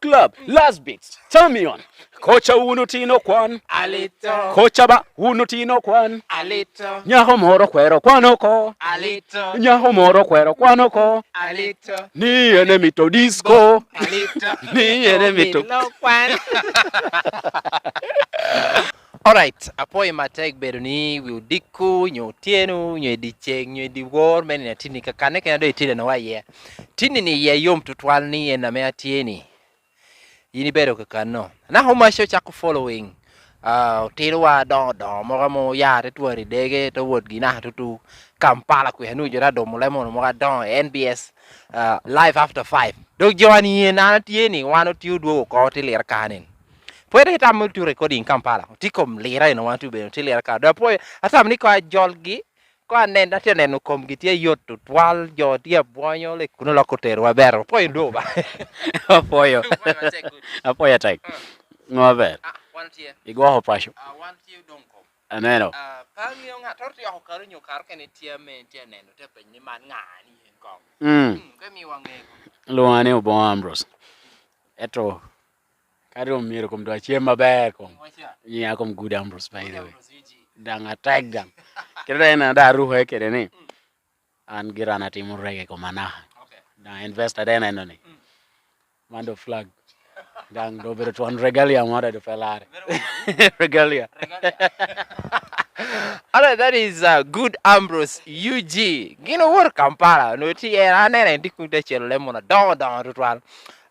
club. Last beats. Turn me on. Kocha unutino kwan. Alito. Kocha ba unutino kwan. Alito. Nyaho moro kwero kwanoko. Alito. Nyaho moro kwero kwanoko. Alito. Ni enemy to disco. Alito. Ni enemy to. Alright, apoy matek bedo ni wiudiku, nyotienu, nyedicheng, nyediwor, meni na tini kakane kena do itile na waye. Tini ni ye yom tutwal ni ye na mea tieni. Yini bedo kakano. Na homa show chaku following. Tiro wa do moga mo ya tetuari dege to word gina tutu Kampala ku hanu jora do molemo no moga don NBS live after 5. Do joani ye na tieni wano tiu do ko tiler kanen. Puede estar tu recording Kampala. Tikom lira ino wantu be tiler ka. Do poi atam ni ko jolgi ko anen dati nenu kom gitie yot twal jo dia buonyo le kuno lokotero wabero. Poi ndo ba. Apoyo. Apoyo take. No ver. One tier. Igual pasho. One tier don't come. Aneno. Pangyo nga torti ako karu nyo kar kene tier me tier nenu te pe ni man ngani hen kom. Kami wange. Luane ubo Ambrose. Eto. Kado miro kom do Jaymaphy kom. Yeah, kom good Ambrose by the way. Dang attack dang. Kira na da ruho kere ni. An girana timu rege kom ana. Okay. Na investor dena no ni. Mando flag. Dang do bero tuan regalia mara do felare. Regalia. Alright, that is good Ambrose UG. Gino work Kampala. No ti era nene ndikunde chelo lemona don rutwal.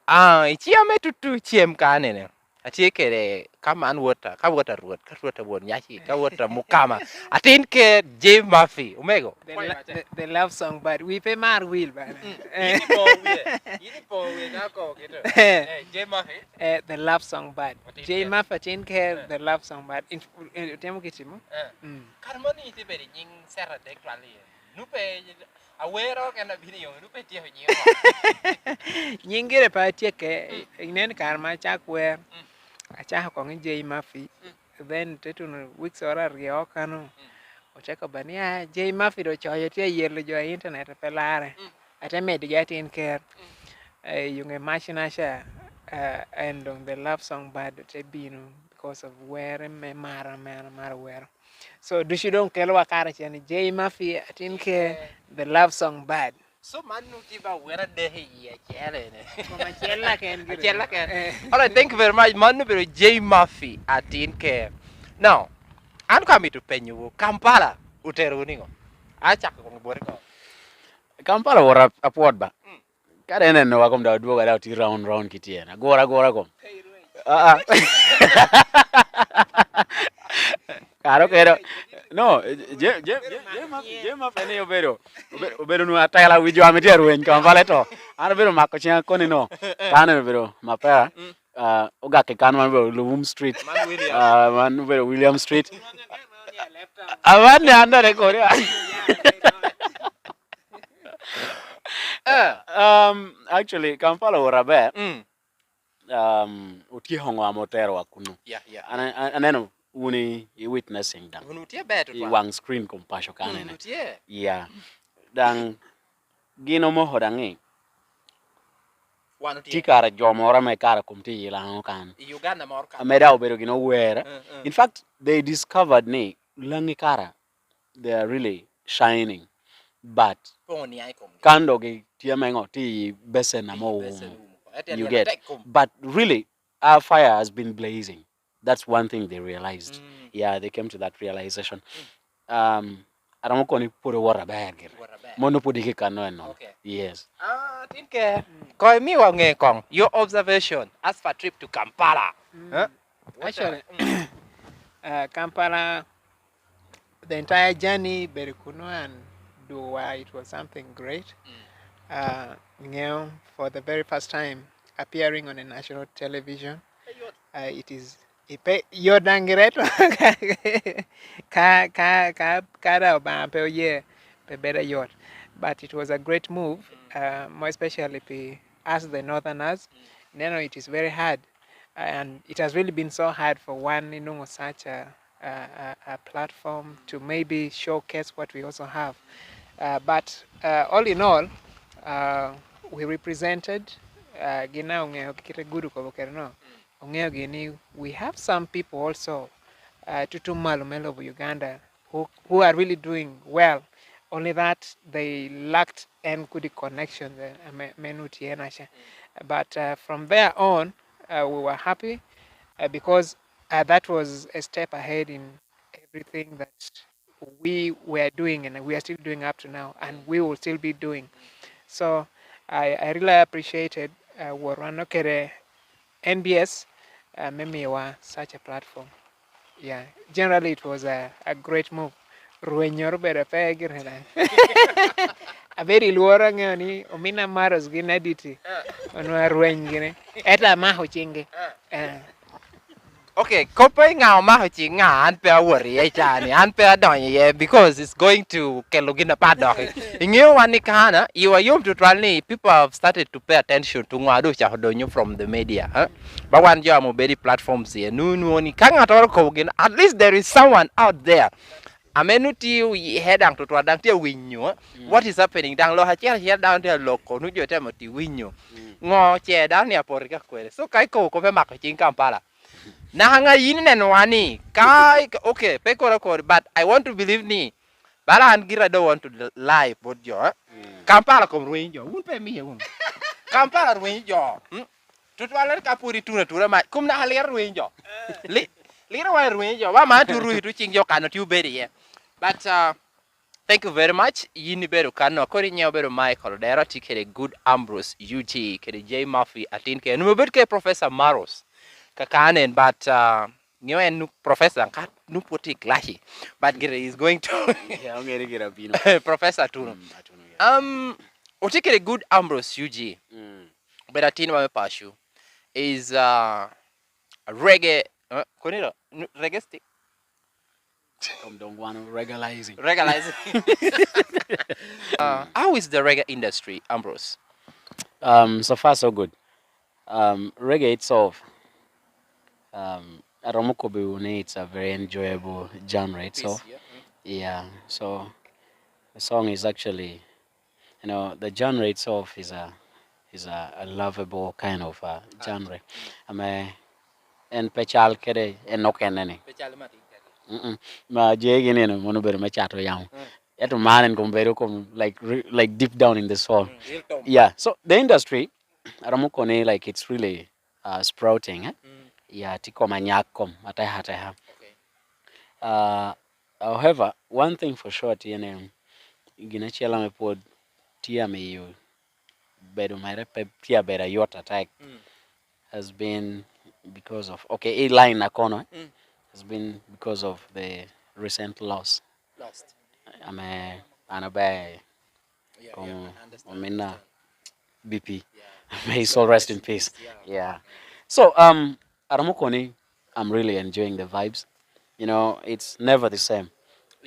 Ichiame tutu chiem kanene. Atie kere kama an water, ka water road, ka water won yachi, ka water mukama. Atin ke Jaymaphy, umego. The love song, but we pay mar wheel, but Yini po we na ko kito. Jaymaphy. The love song, but Jaymaphy atin ke the love song, but in temo kitimo. Karmoni iti beri nying sera dek twali. Nupe awero kana bini yo nupe tie nyo. Nyingire pa tie ke inen karma chakwer. Acha ko ngi Jaymaphy. Then tetu weeks ora rio kanu. Ochako bania Jaymaphy do choyo tie yelo jo internet pelare. Ata med gatin care. Yung machine sha and on the love song bad te binu because of where me mara where. So do you don't kelwa kara chani Jaymaphy atin ke the love song bad. So manu tiba wera dehi ya chele ne. Koma chela ken gire. Chela ken. Alright, thank you very much. Manu bero Jaymaphy atin ke. Now, anu kami tu penyu Kampala uteru ningo. Acha ko ngobore ko. Kampala wora apod ba. Kada ene no wakom da duoga da ti round kitiena. Gora kom. Karo kero. No, Jaymaphy ne obero nu atala wijo ametia ruwen Kampala to. Ano bero makochia koni no. Tane bero mapera. Oga ke kan man bero Luvum Street. Man bero William Street. Avane anda rekore. Actually Kampala wora be. Uti hongo amotero akunu. Yeah. Aneno uni witnessing dang. Unutia beto I wang screen compassion kanene. Unutia. Yeah. Dang gino mo hodangi. Tikara jomora me kara kumti yila kan. Uganda morka. Ameda obero gino wera. In fact, they discovered ne langi kara. They are really shining. But kando ge tiamengo ti besen na mo. You get. But really our fire has been blazing. That's one thing they realized. Yeah, they came to that realization. I don't want to put a water bag. Mono put the canoe. Okay. Yes. Think koi mi wange kong your observation as for trip to Kampala. Actually, Kampala, the entire journey, Berikuno and Dua, it was something great. For the very first time appearing on a national television, it is your dangireto kada obampe ye pe better yacht. But it was a great move, more especially as the northerners. It is very hard, and it has really been so hard for one such a platform to maybe showcase what we also have. But all in all, we represented gina ong'eyo kite Gulu ko no ong'eyo gini we have some people also tutu malo melo of Uganda who are really doing well, only that they lacked and good connection but from there on we were happy because that was a step ahead in everything that we were doing and we are still doing up to now and we will still be doing. So I really appreciated Warano Kere NBS Memiwa such a platform. Yeah, generally it was a great move. Ruenyor better pay again. A very luora ngani omina maros ginaditi. Onwa rueny gine. Eta maho chinge. Okay, kope ngao ma chi nga an pe worry e chani an pe adon ye because it's going to kelogina padok. Ingyo wani kana you are yum to trani people have started to pay attention to ngadu cha hodonyo from the media. But one jo am very platforms here nu ni kanga toro ko gin at least there is someone out there. Amenuti hedang to twadang te winyo. What is happening dang lo ha che down there loko nu jo te moti winyo. Ngo che down ya por ka kwere. So kai ko pe mak chi Kampala. Nahanga yin and wani kai okay peko record but I want to believe ni bara an gira don't want to lie but jo Kampala kom ruin jo un pe mi un Kampala ruin jo tutwala ka puri tura ma kum na haler ruin jo lira wa ruin jo wa ma tu ru tu ching jo kana tu beri but thank you very much yini beru kano kori nyaw beru Michael dera tikere good Ambrose UG kere Jaymaphy atin ke no ke Professor Maros kakanen but nu professor kat nu poti clashi but is going to Yeah, get a bino. Professor Tuno. Otikere good Ambrose UG but atin wa pashu is reggae koniro reggae stick Don't want to regularizing. How is the reggae industry, Ambrose? So far so good. Reggae itself, Aromokobe, it's a very enjoyable genre itself. Yeah. So the song is actually, the genre itself is a lovable kind of genre. En pechal kede en nokenene. Ma jegi neno mono bere machato yam. Eto manen kombero kom like deep down in the soul. Yeah. So the industry, Aramukone, like it's really sprouting. Yeah, tiko manyakom hata. However, one thing for sure, TNM, ginachela me pod tia me you bedo my tia better yacht attack has been because of a line na kono has been because of the recent loss. I'm a anabai omina BP. May his soul rest in peace. Yeah. So Aramukoni, I'm really enjoying the vibes. It's never the same.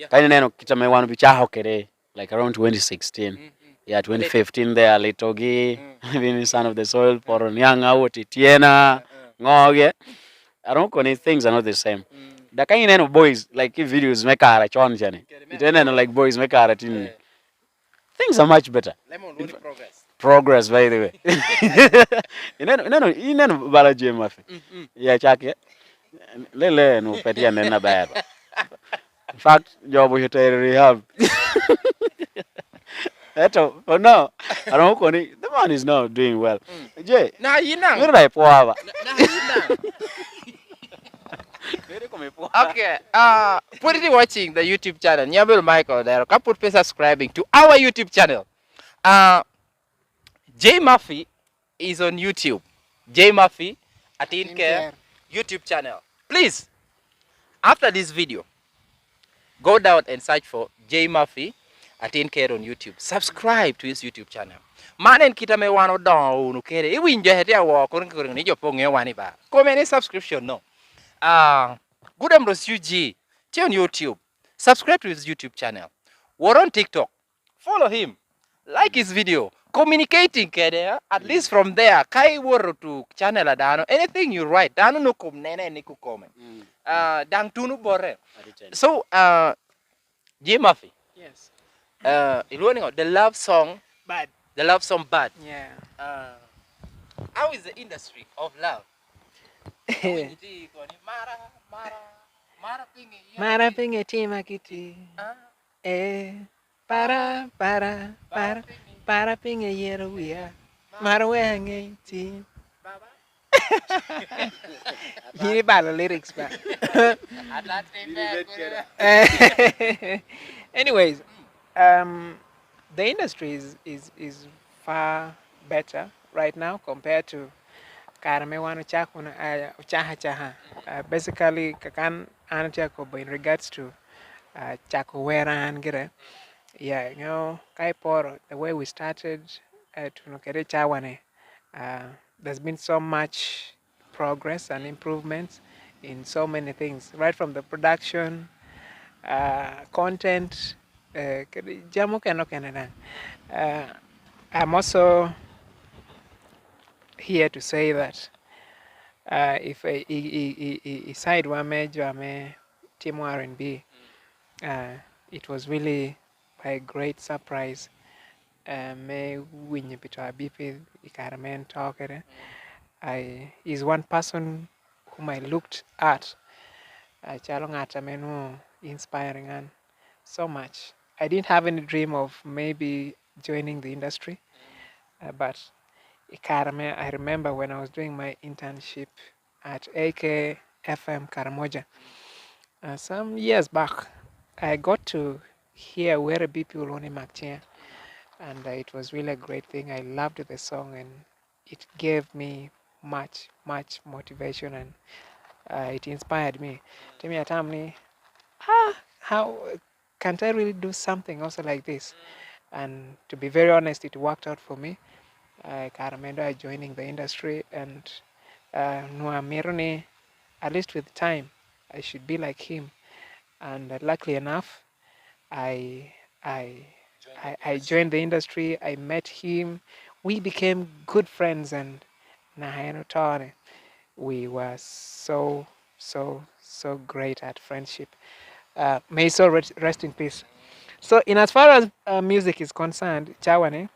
Kaini neno kitame wanu bichaho kere like around 2016. Yeah, 2015 there Litogi, being son of the soil, Poronyanga, Titiena, Ngoge. Aramukoni things are not the same. The kind of boys like if videos make a chonjane. It like boys make a tin. Things are much better. Progress by the way. You bala Jaymaphy. Yeah, chake. Lele no petia nena bad. In fact, job we rehab. Eto, for now, Aramukoni, the man is now doing well. Jay. Na yinang. Where I poava. Na yinang. Okay, put it watching the YouTube channel. Nyabel Michael there. Can put subscribing to our YouTube channel. Jaymaphy is on YouTube. Jaymaphy Atin and YouTube channel. Please, after this video, go down and search for Jaymaphy Atin on YouTube. Subscribe to his YouTube channel. Manen kita me wano don ukere. Iwi nje hete awo kurang ni jopo nge wani ba. Comment subscription no. Good Ambrose UG. On YouTube. Subscribe to his YouTube channel. We're on TikTok. Follow him. Like his video. Communicating kede at least from there. Kai woro to channel adano. Anything you write, dano no kom nene ni ku comment. Dang tunu bore. So Jaymaphy. Yes. The love song Bad. The love song Bad. Yeah. How is the industry of love? Mara pinge tima kiti. Eh, para pinge yero wia. Mara wenge ti. Yini bala lyrics ba. Anyways, the industry is far better right now compared to karame wanu chakuna chaha chaha. Basically kakan anachako in regards to chako weran gira. Yeah, you know, Kaipor, the way we started to Nukere Chawane, there's been so much progress and improvements in so many things, right from the production, content. Jamu keno kenena. I'm also here to say that if a side one major team R&B, it was really a great surprise. May winyi pito abipi ikaramen talker. I is one person whom I looked at. Chalong atamenu inspiring and so much. I didn't have any dream of maybe joining the industry, but Ikarame, I remember when I was doing my internship at AK FM Karamoja some years back, I got to hear where people only Makchia, and it was really a great thing. I loved the song, and it gave me much motivation, and it inspired me. Tell me, Atamni, how can't I really do something also like this? And to be very honest, it worked out for me. I can remember joining the industry, and Nuamiruni, at least with time, I should be like him. And luckily enough, I I I joined the industry. I met him. We became good friends, and Nahayano Tare, we were so great at friendship. May so rest in peace. So, in as far as music is concerned, Chawane,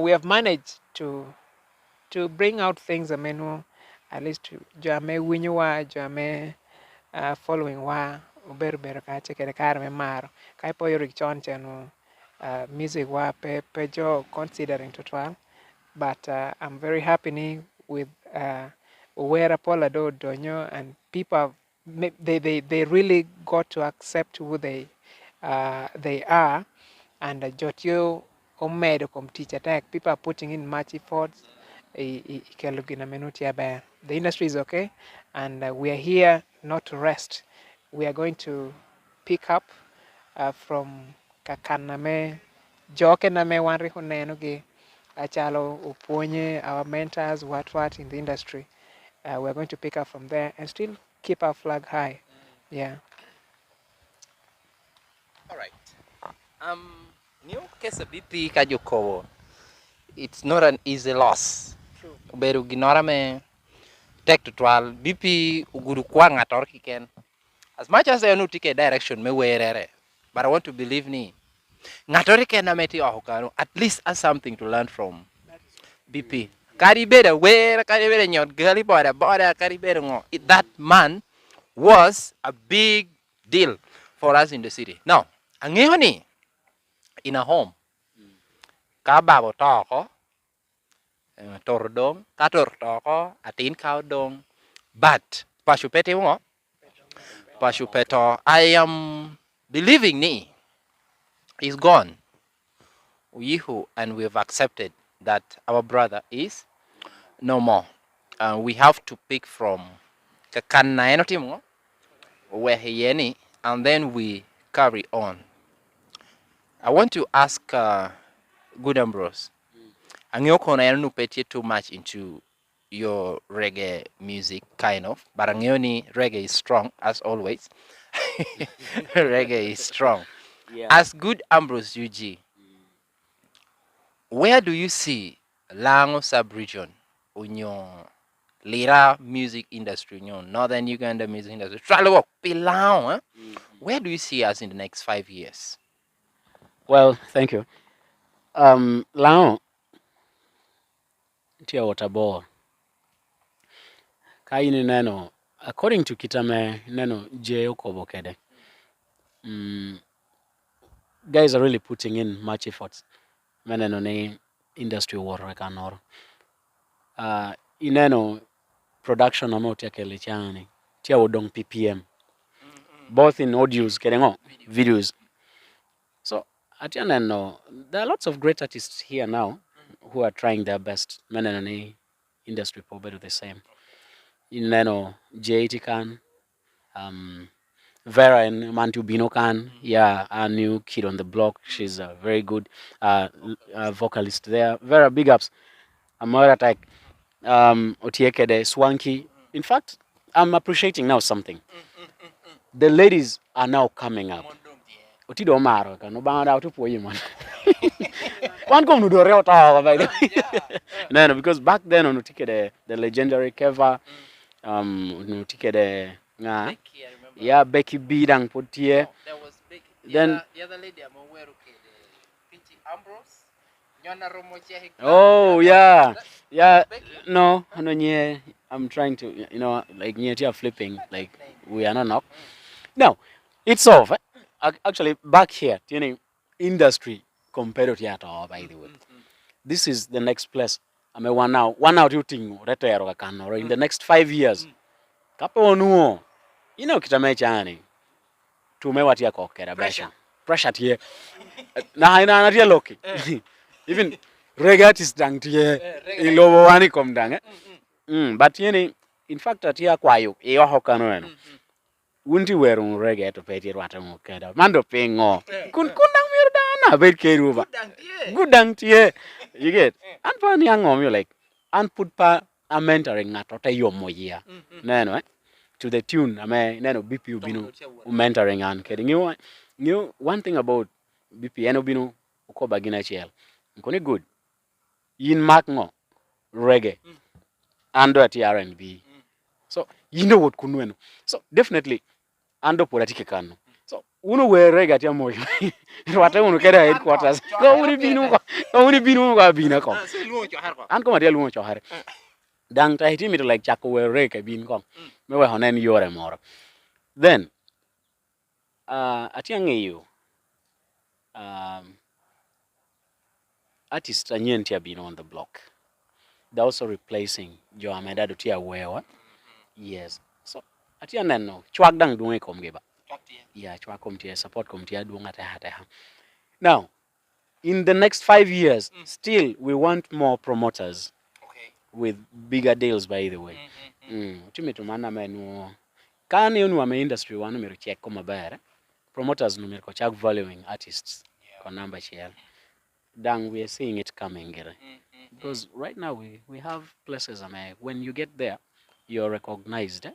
we have managed to bring out things. I mean, at least to jame winywa jame following wa uber ka chekere kar me maro kai po yorik chon chenu music wa pe jo considering total, but I'm very happy ni with where Paula do donyo, and people have, they really got to accept who they are, and jotyo omedo kom teach attack. People are putting in much efforts. The industry is okay, and we are here not to rest. We are going to pick up from kakaname joke name wanri huneno gi achalo uponye our mentors what in the industry. We're going to pick up from there and still keep our flag high. Yeah. All right. New case BP kajukowo. It's not an easy loss. True. Beru ginora me take to 12 BP uguru kwa ngator kiken. As much as I know take a direction me werere, but I want to believe ni ngatori ken ameti ahukano at least as something to learn from BP. Karibere where karibere nyot gali border karibere ngo. That man was a big deal for us in the city. Now, angehoni in a home ka babo toko tordong kator toko atin kao dong, but pashupete ngo pashupeto I am believing ni is gone. Yihu, and we have accepted that our brother is no more. We have to pick from kakana enotimo where he any, and then we carry on. I want to ask good Ambrose. Angiyoko na yanu peti too much into your reggae music, kind of, but Angioni reggae is strong as always. Reggae is strong. Yeah. As good Ambrose UG, where do you see Lango sub-region in your lira music industry, in your northern Uganda music industry? Where do you see us in the next 5 years? Well, thank you. Lao, tia water kaini neno according to kitame neno je ukobo kede. Guys are really putting in much efforts meneno ni industry war kanoro. Ineno production amount ya kele chani tia odong ppm both in audios kedengo videos. So atianeno there are lots of great artists here now who are trying their best meneno ni industry probably do the same. Ineno J80 can Vera and Mantu Bino can, yeah, a new kid on the block. She's a very good vocalist there. Vera, big ups. Amara like Otiekede, Swanky. In fact, I'm appreciating now something. The ladies are now coming up. Otido Omaro, no bound out to man. One come to do real talk by the no, because back then on Otikede, the legendary Keva, Otikede, yeah, Becky B dang put here. No, there was Becky. Then the other lady I'm aware of, Ambrose. Oh yeah, yeah. No, no, yeah. I'm trying to, like near flipping, like we are not knock. No, it's off. Actually, back here, industry compared to theater, by the way. This is the next place. I mean, one out you think retire or in the next 5 years. Kapo nuo, kitame chani. Tumewatia kokera pressure tie. Na tia loki. Even regatis dang tie ilobo wani kom dang. But in fact atia kwayo iyo hokano eno. Wunti weru reggae to peti rwata mo keda. Mando pengo. Kun dang mir dana bet keruba. Good dang tie. You get. And fan yang you like and put pa a mentoring ngatote yo moya. Neno to the tune neno BP binu mentoring and kidding you one thing about BP eno binu uko bagina chel. Nkoni good. Yin mark ngo reggae ando at R&B. So you know what kunweno. So definitely ando politike kanu. So uno we reggae at moyo. Wata uno keda headquarters. Go uni binu ko bina ko. An ko madia lumo chohare. Dang ta hiti mi to like chako we reggae bin ko. Me we honen yore moro. Then atiange you artists anyenti have been on the block. They're also replacing Jo Ameda do tia wewa. Yes. So atianeno chwag dang dunge kom geba. Yeah, chwag kom tia support kom tia dunga ta. Now, in the next 5 years, still we want more promoters. Okay. With bigger deals by the way. Tumitumana menu kani unu ame industry wanu miru check koma bare. Promoters no miru chak valuing artists. Kwa number share. Dang, we are seeing it coming. Because right now we have places when you get there, you're recognized.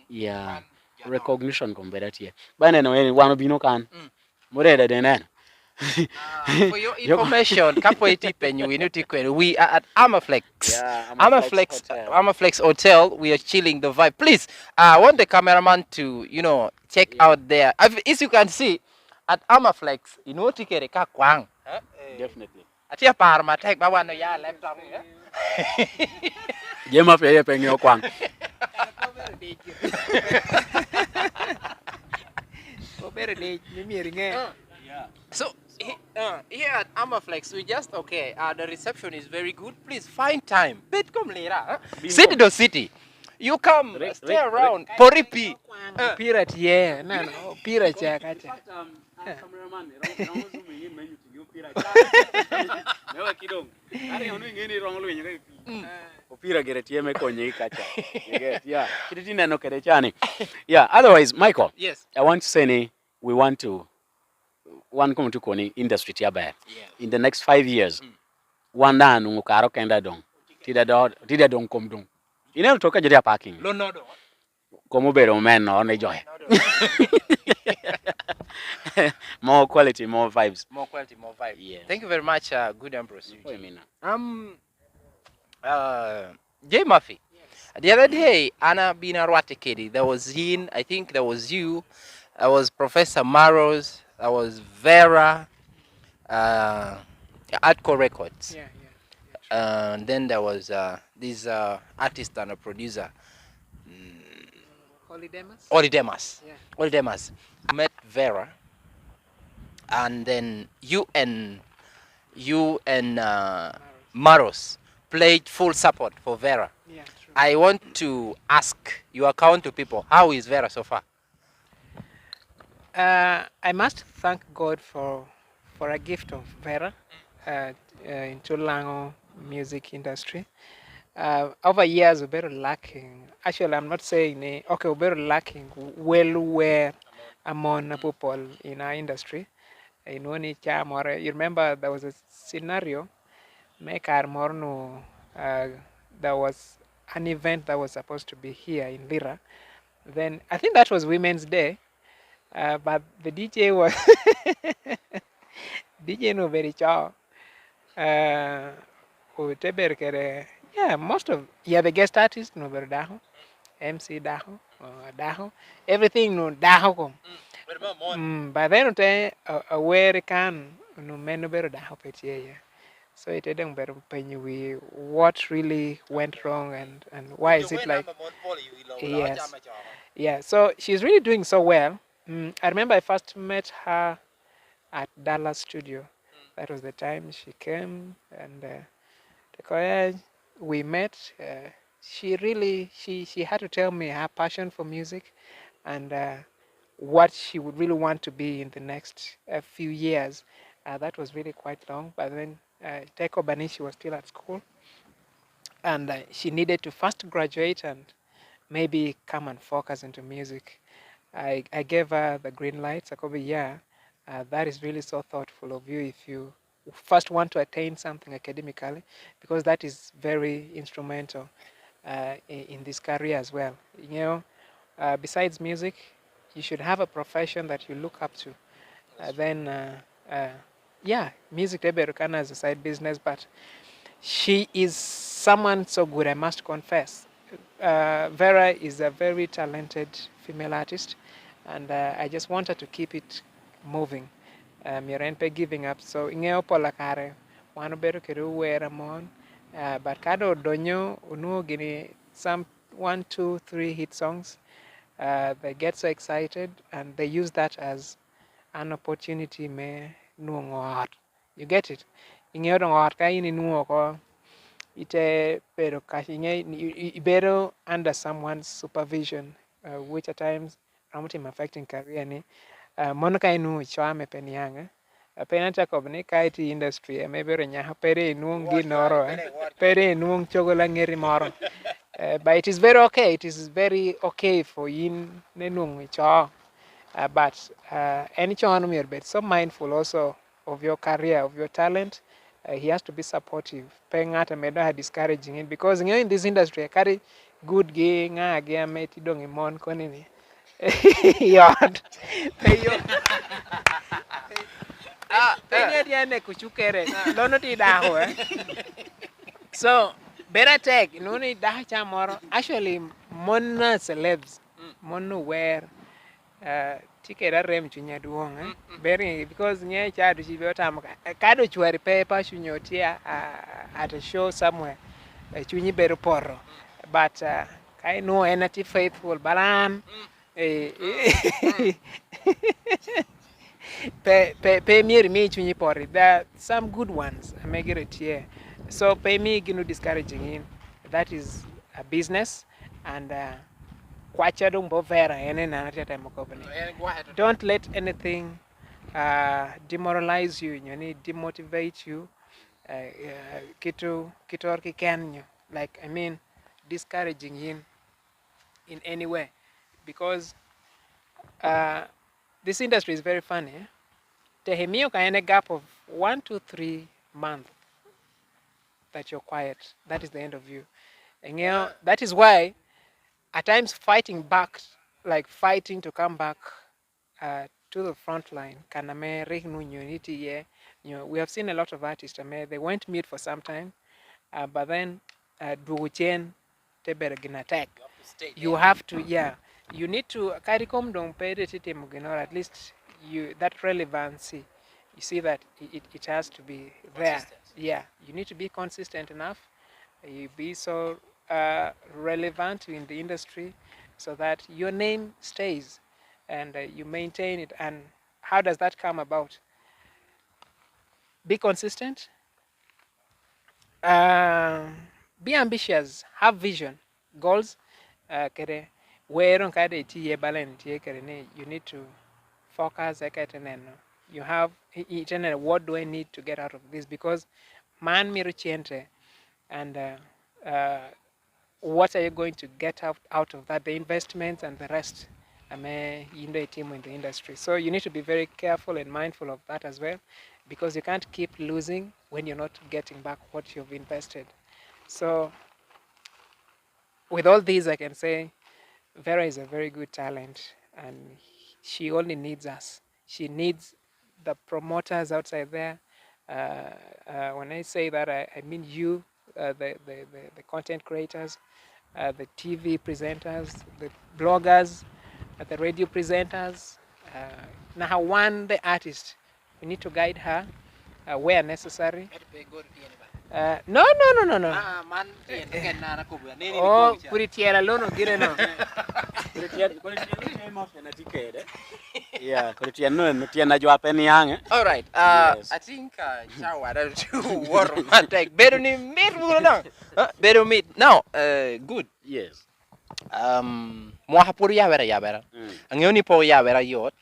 Yeah. Recognition combedat here. But anyway, one of you can. Mureda denen. For your information, we are at Amaflex. Yeah, Amaflex Hotel. We are chilling the vibe. Please, I want the cameraman to, check out there. As you can see, at Amaflex, kwang. Definitely. Atia parma take ba wano ya laptop. Jaymaphy ya penyo kwang. So here at Amaflex, we just the reception is very good. Please find time. Bet come lira. City to city. You come stay around. Poripi. Pirate yeah. No. Pirate ya kacha. Cameraman, Never kidong. Ari onu ngeni ronglu nyere. Opira geretie me konye kacha. You get, yeah. Kitina no kede chani. Yeah, otherwise Michael. Yes. I want to say we want to come to koni industry tiaba. In the next 5 years. One dan ngukaro kenda dong. Tida dong kom dong. Ine toka jadi parking. Lo no do. Komo bero men no ne joy. More quality, more vibes. More quality, more vibes. Yeah. Thank you very much, good Ambrose. Jaymaphy. Yes. The other day, Anna Bina Rwatekedi, there was Yin, I think there was you, there was Professor Maros, there was Vera, Adco Records. Yeah. And then there was this artist and a producer, Olidemas. Yeah. Olidemas. Met Vera, and then you and Maros played full support for Vera. Yeah, true. I want to ask your account to people, how is Vera so far? I must thank God for a gift of Vera into Lango music industry. Over years, we're very lacking. Actually, I'm not saying okay, we're very lacking well where among people in our industry. You remember there was a scenario, make our morno, there was an event that was supposed to be here in Lira. Then I think that was Women's Day, but the DJ was DJ no very chow. Yeah, most of the guest artist no very daho, MC daho, daho, everything no daho kom. But then where can no men no very daho peti. So it didn't better we what really went wrong and why is it like yes. Yeah, so she's really doing so well. I remember I first met her at Dallas studio. That was the time she came and we met. She had to tell me her passion for music and what she would really want to be in the next few years. That was really quite long. But then Teko Banishi was still at school and she needed to first graduate and maybe come and focus into music. I gave her the green light. Sakobi, yeah, that is really so thoughtful of you if you first want to attain something academically, because that is very instrumental in this career as well. You know, besides music, you should have a profession that you look up to. Then, yeah, music Reberukana as a side business, but she is someone so good, I must confess. Vera is a very talented female artist, and I just want her to keep it moving. Mirenpe giving up, so ingeo pola kare, wano beru keru wera mon, but kado donyo unu gini some 1, 2, 3 hit songs. They get so excited and they use that as an opportunity me nuongo. You get it? Ingeo ngot ka ini nuo ko ite pero kashinge ibero under someone's supervision, which at times ramutim affecting career ni mono kai nu chwame penianga penata kobni kaiti industry maybe renya pere nuong di noro pere nuong chogola ngeri moro. But it is very okay. It is very okay for yin nenung cho. But any chon me but so mindful also of your career, of your talent. He has to be supportive. Paying out a medal discouraging it because you know in this industry I carry good gang again mate dong imon konini. Yard. Pay yo. Pay kuchukere. Lono ti daho So better take no need dacha moro. Actually mona celebs mono wear ticket rem chunya duong very because nye chadu chi bota kado chwari paper chunyotia at a show somewhere chunyi beru porro but kai no enati faithful balan pay me chunyi porri there are some good ones I make it here so pay me ginu discouraging in that is a business and don't let anything demoralize you, you need demotivate you. Like I mean, discouraging him in any way, because this industry is very funny. Tehemio kaene gap of 1 to 3 months that you're quiet. That is the end of you. And you know, that is why at times fighting back, like fighting to come back to the front line, we have seen a lot of artists, they went mute for some time, but then attack. You have to, yeah, you need to carry or at least you that relevancy. you see that it has to be there. Yeah, you need to be consistent enough. You be so relevant in the industry so that your name stays and you maintain it. And how does that come about? Be consistent, be ambitious, have vision, goals. Where on you need to focus. You have what do I need to get out of this? Because man miruchiente, and what are you going to get out of that? The investments and the rest. I'm a team in the industry. So you need to be very careful and mindful of that as well, because you can't keep losing when you're not getting back what you've invested. So with all these, I can say Vera is a very good talent, and she only needs us. She needs the promoters outside there. When I say that, I mean you, the content creators, the TV presenters, the bloggers, the radio presenters. Now, one, the artist, we need to guide her where necessary. No, no, no, no, no. Oh, kuritiela lono gire no. Yeah, all right. I think Shawara to war take better ni meet better meet. Now, good. Yes. Mo hapuri ya vera. Angioni po ya vera yot.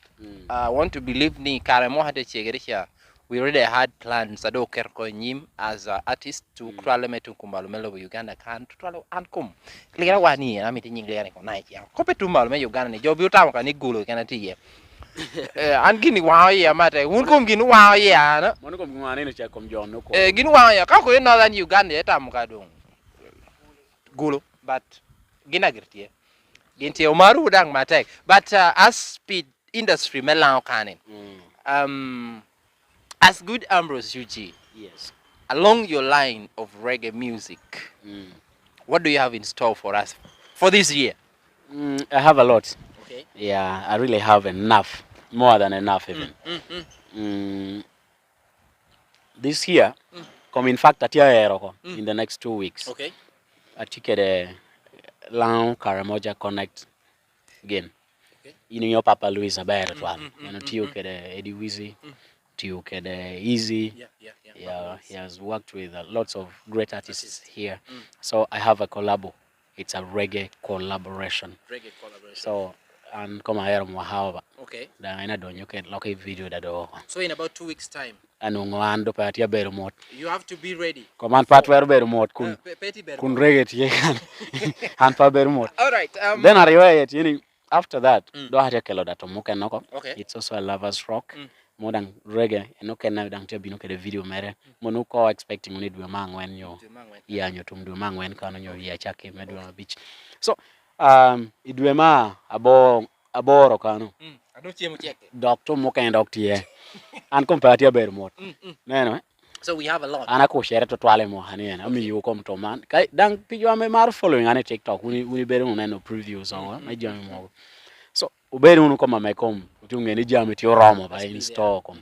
I want to believe ni kare mo hade chegerisha. We already had plans ado kerko nyim as artist to krale metu kumbalo melo Uganda kan to krale ankum. Lira wani na miti nyingere ko na ya. Kope tumbalo me Uganda ni jobi utamu kan ni Gulu kana tiye. An gini wa ya mate unkum gini wa ya na. Mono kom ngwane no cha kom jono ko. Gini wa ya ka ko northern Uganda etamu ka dong. Gulu but gina girtie. Gintie Umaru dang mate. But as speed industry melang kanin. As good Ambrose UG, yes, along your line of reggae music, what do you have in store for us for this year? I have a lot. Okay. Yeah, I really have enough, more than enough even. This year, come in fact at in the next 2 weeks. Okay. I take a Lango Karamoja Connect again. Okay. You know Papa Louis Abel as well. You know Tio Kede Eddie Wizzy. Tio Kede Easy. Yeah, he has worked with lots of great artists here. So I have a collabo. It's a reggae collaboration. So and come here mwahawa. Okay. Da ina donyo ke local video da do. So in about 2 weeks time. Anu ngwando pa tia beru mot. You have to be ready. Command part where beru mot kun reggae tie kan. Han pa beru mot. All right. Then ariwa yet after that do hata kelo da to muke noko. Okay. It's also a lovers rock. More than reggae, no can now dang bino ke the video mere. Monuko expecting need we mang when you yeah nyo tum do mang when kan nyo ya chake medu on beach. So idwema aboro kanu. Doctor mo kan doctor ye. An compare bear mot. No. So we have a lot. Ana ko share to twale mo hani na mi yo kom to man. Kai dang pijo me mar following ane TikTok uni bear no no previews on my jam mo. So ubere unu koma me kom utunge ni jam ti romo ba install kom.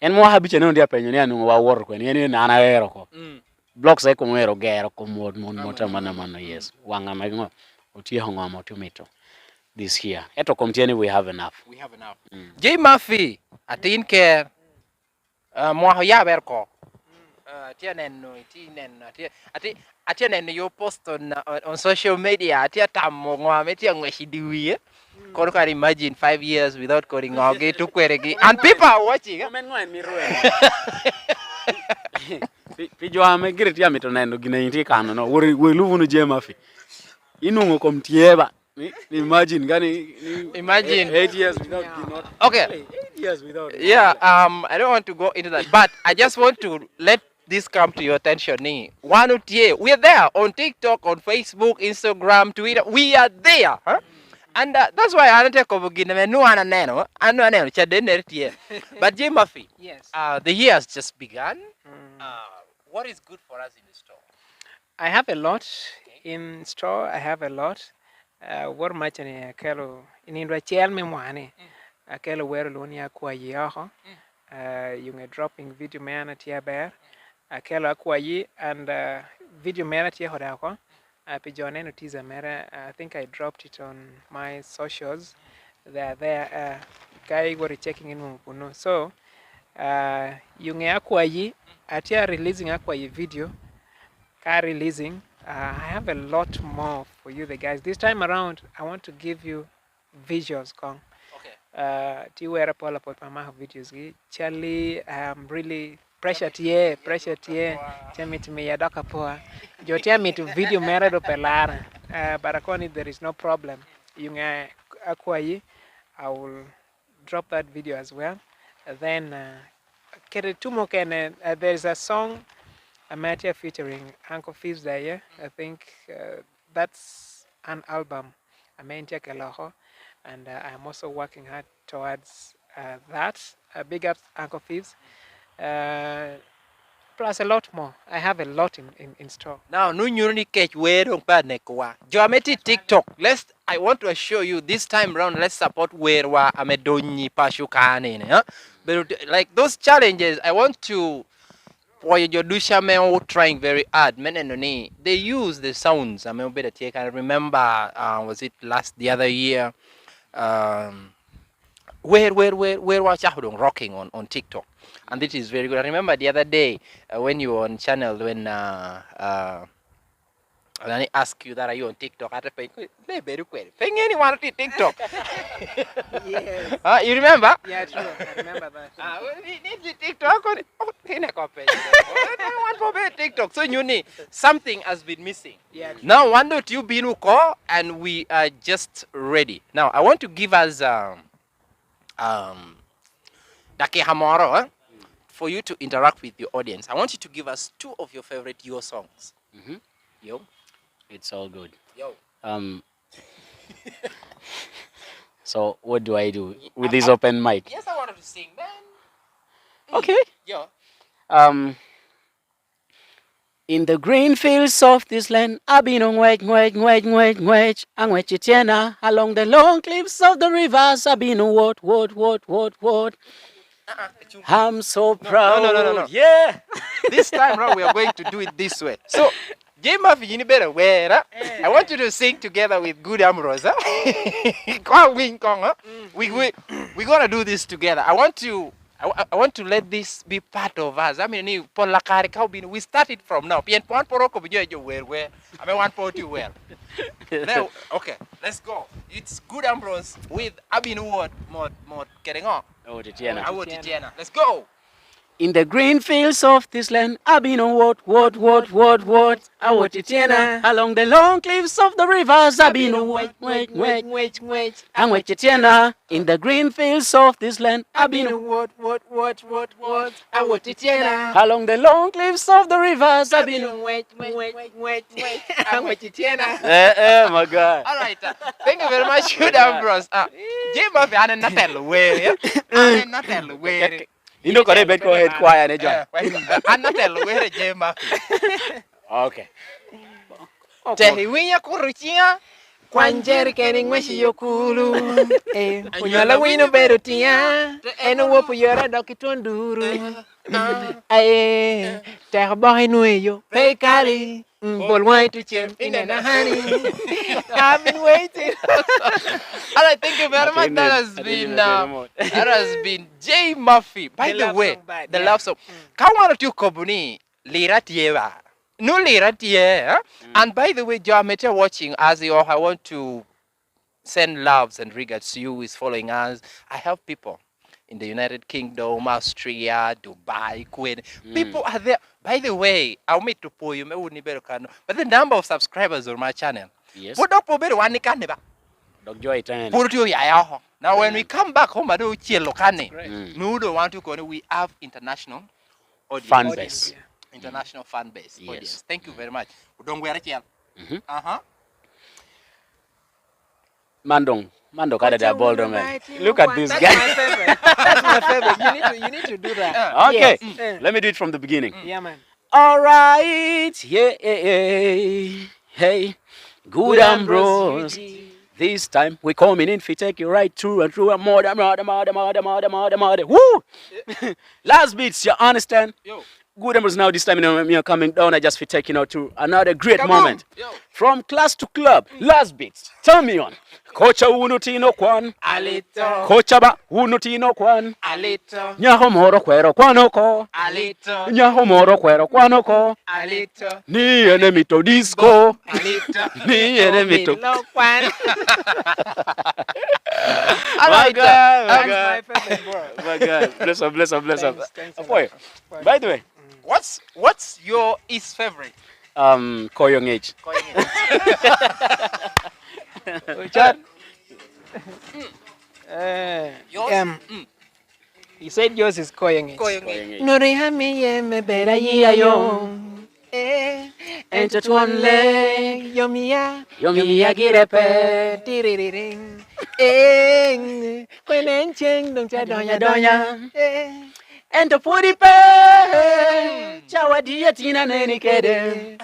En mo habiche no dia penyo ni anu wa wor ko ni na na ero ko. Blocks e ko ero gero ko mod mota mana yes. Wanga me ngo utie hongo mo tomato. This here. Eto komtieni we have enough. We have enough. Jaymaphy, atin care. Mo ya berko. Tienen you post on social media. Atia tamo ngwa metia ngweshidiwie. Kono can imagine 5 years without coding okay to query and people are watching. Pijo ame giriti ya mitonendo gina inti kano no we luvu no Jaymaphy. Inungo komtieba. Imagine 8 years without okay. 8 years without I don't want to go into that, but I just want to let this come to your attention. We are there on TikTok, on Facebook, Instagram, Twitter. We are there, huh? And that's why I don't take over but Jaymaphy, yes. The year has just begun. What is good for us in the store? I have a lot in store. I have a lot. What much in a kelo in Rachel me mwane a kelo where lonia kwa yaho yung dropping video meana tia bear akelo akwayi and video meana tia hodako pijone no teaser mera I think I dropped it on my socials. They are there guy were checking in muno so yung akwayi atia releasing akwayi video car releasing. I have a lot more for you the guys this time around. I want to give you visuals kong ti wera pola pot mama videos gi Charlie really pressure tie tell to me ya doka poa jo tell me to video mera do pelara barakoni there is no problem yung akwayi I will drop that video as well. Then kere tumo kene there's a song Amatia featuring Uncle Fizz there. I think that's an album Amatia Keloho, and I'm also working hard towards that. Big up Uncle Fizz. Plus a lot more. I have a lot in store. Now, no nyurni catch where on Padnekwa. Jaymaphy TikTok. I want to assure you this time around, let's support where wa amedoni pashukane. But like those challenges, I want to Dusha men trying very hard. Men they use the sounds. I mean, better take. I remember, was it the other year? Where was Yahoo rocking on TikTok, and this is very good. I remember the other day when you were on channel when and I ask you that are you on TikTok? I say, anyone on TikTok? Yes. You remember? Yeah, true. I remember that. We need TikTok. One for TikTok. So you need something has been missing. Yeah, true. Now one note you been call and we are just ready. Now I want to give us Dake Hamoro for you to interact with your audience. I want you to give us 2 of your favorite Yo songs. Yo. It's all good. Yo. So what do I do with this open mic? Yes, I wanted to sing, man. Okay. Yo. In the green fields of this land, I've been on wedge, and along the long cliffs of the rivers, I've been on what. I'm so proud. No. Yeah. This time around, we are going to do it this way. So, Jaymaphy, you better wear. I want you to sing together with good Ambrose. We're gonna do this together. I want to let this be part of us. I mean, we started from now. Now, okay, let's go. It's good Ambrose with Abinu Ward mod getting on. Let's go. In the green fields of this land, I've been on what, along the long cliffs of the rivers, I've been on wait, and in the green fields of this land, I've been on what, along the long cliffs of the rivers, I've been on wait, my God. All right, thank you very much, good Ambrose. Jaymaphy, I'm not telling You know, go ahead, quiet, John. I'm not telling where Jaymaphy. Okay. Tehiwinya kuruchia Kwanjeri kening mweshi yokulu Unyala wino berutia Eno wopu yora dokitonduru Aye Terbohi nueyo Pekali Bolwai to chem Inena honey I've been waiting. All right, thank you very much. That has been Jaymaphy. By the way, the love song. Kawana tu kobuni lira tieva. No lira tie. And by the way, Jaymaphy watching as you all, I want to send loves and regards to you who is following us. I have people in the United Kingdom, Austria, Dubai, Kuwait. People are there. By the way, I'll meet to pull you. But the number of subscribers on my channel. Yes. Now, when we come back home, we want to go. We have international audience. Fan base. International fan base. Yes. Audience. Thank you very much. Mando kada da boldo man. Look at this That's guy. my favorite. That's my favorite. You need to do that. Okay. Yes. Let me do it from the beginning. Yeah, man. All right. Yeah. Hey. Good Ambrose. This time we coming in, we take you right through and through and more. Woo! Last beats, you understand? Yo. Good numbers now. This time, you're coming down. I just feel taking out to another great Kaboom! moment. Yo. From class to club. Last beats. Turn me on. Kocha unutino kwan. Alito. Kocha ba unutino kwan. Alito. Nyaho moro kwero kwanoko. Alito. Nyaho moro kwero kwanoko. Alito. Ni enemy to disco. Alito. Ni enemy to. Lokwan. All right. That's my favorite word. My God. Bless up, bless up, bless up. Thanks a lot. Boy, by the way, What's your his favorite? Koyong age. Uchar. Yours? He said yours is Koyang. Koyong age. Norihami ye me bera yo. Ento tuonle yomiya girepe tiririring. Kwenencheng dong cha donya. Ento puripe chawadi atin and kede.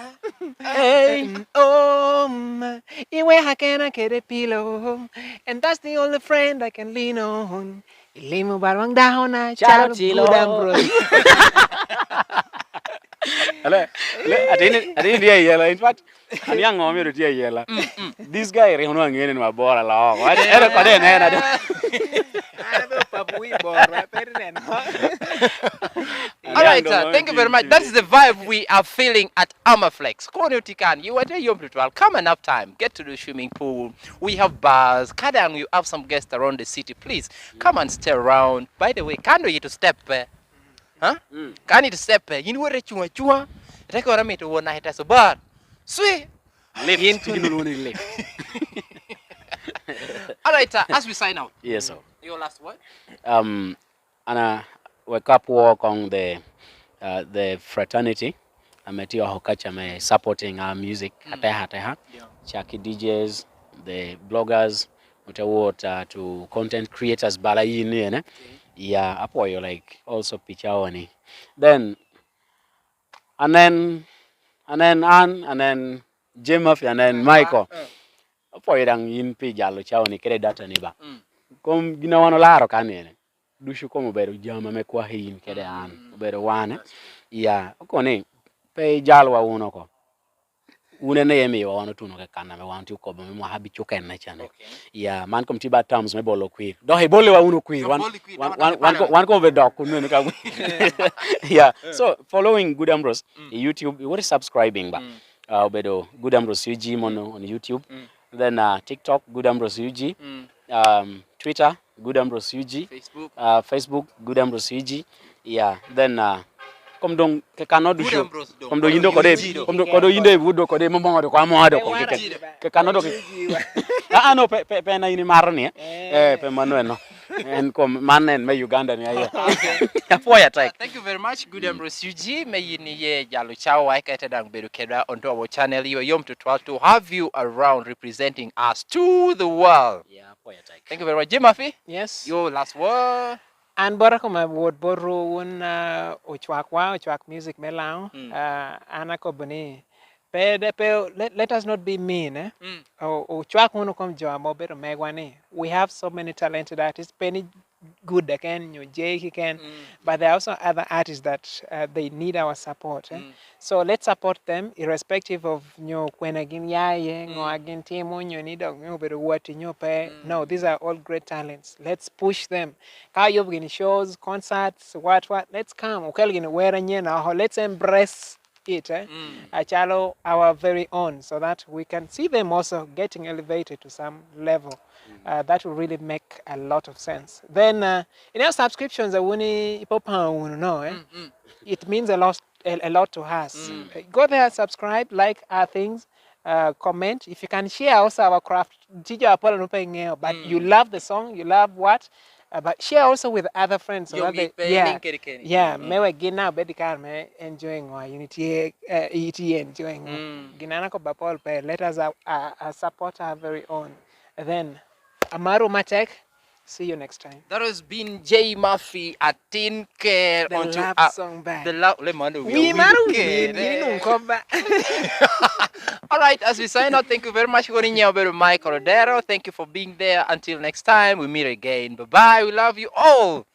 Iwe hakena kede pillow, and that's the only friend I can lean on. Ilimu barwang dahona Charotilo. good Ambrose. I didn't hear yellow. In fact, I'm young on me to hear yellow. This guy, I don't know, in my board along. I All right, thank you very much. That is the vibe we are feeling at Amaflex. You are there, you come enough time. Get to the swimming pool. We have bars. Kadang, you have some guests around the city. Please come and stay around. By the way, can you to step? Huh? Can you to step? You know what you want? Take on me to one night as a bar. Sweet. live into the All right, as we sign out. Yes, sir. Your last word? And wake up work on the fraternity. I'm at your hokacha supporting our music. Chaki DJs, the bloggers, what to content creators balayi yeah, apo you like also picture one. Then and then Jaymaphy and then Michael. Apo you dang in pijalo chawani kere data ni ba. Kom gina wano laro kanene. Dushu komo beru jama mekwa hin kede an. Beru wane. Yeah, okone pe jalwa uno ko. Une ne yemi wa wano tuno ke kana me wanti ko me mo habi chuken na chane. Yeah, man kom tiba terms me bolo queer. Do he bolo wa uno queer. One ko be dog kunu ka. Yeah. So following Good Ambrose YouTube, what is subscribing ba? Bedo Good Ambrose UG mono on YouTube. Then TikTok Good Ambrose UG. Twitter Good Ambrose UG. Facebook Good Ambrose UG. Yeah. Then comme donc que canodo show comme do yindo ko de comme do ko do yinde wudo ko de mo mo ko amado ko que canodo no pe na ini marni pe manueno en comme manen me Uganda ni ayo apoya take. Thank you very much Good Ambrose UG me yini ye jalo chao wa ka tedang bedu keda onto our channel you yom to have you around representing us to the world. Yeah, apoya take. Thank you very much Jaymaphy. Yes. Your last word. And Borakoma would borrow one Uchwak music melang, Anakobani. Let us not be mean. Uchwak won't come to our better Megwane. We have so many talented artists. Penny good again, Jay he can, but there are also other artists that they need our support. So let's support them irrespective of when again or again team you need what no, these are all great talents. Let's push them. Shows, concerts, what let's come. Let's embrace it, Achalo, our very own, so that we can see them also getting elevated to some level. That will really make a lot of sense. Then, in our subscriptions, it means a lot to us. Go there, subscribe, like our things, comment. If you can share also our craft, but you love the song, you love what? But share also with other friends. So that may again now enjoying or unity enjoying. Let us support our very own. Then Amaru Matek, see you next time. That has been Jaymaphy Atin the love song back. The love we Maru. All right, as we sign out, thank you very much for Mike Rodero. Thank you for being there. Until next time, we meet again. Bye bye. We love you all.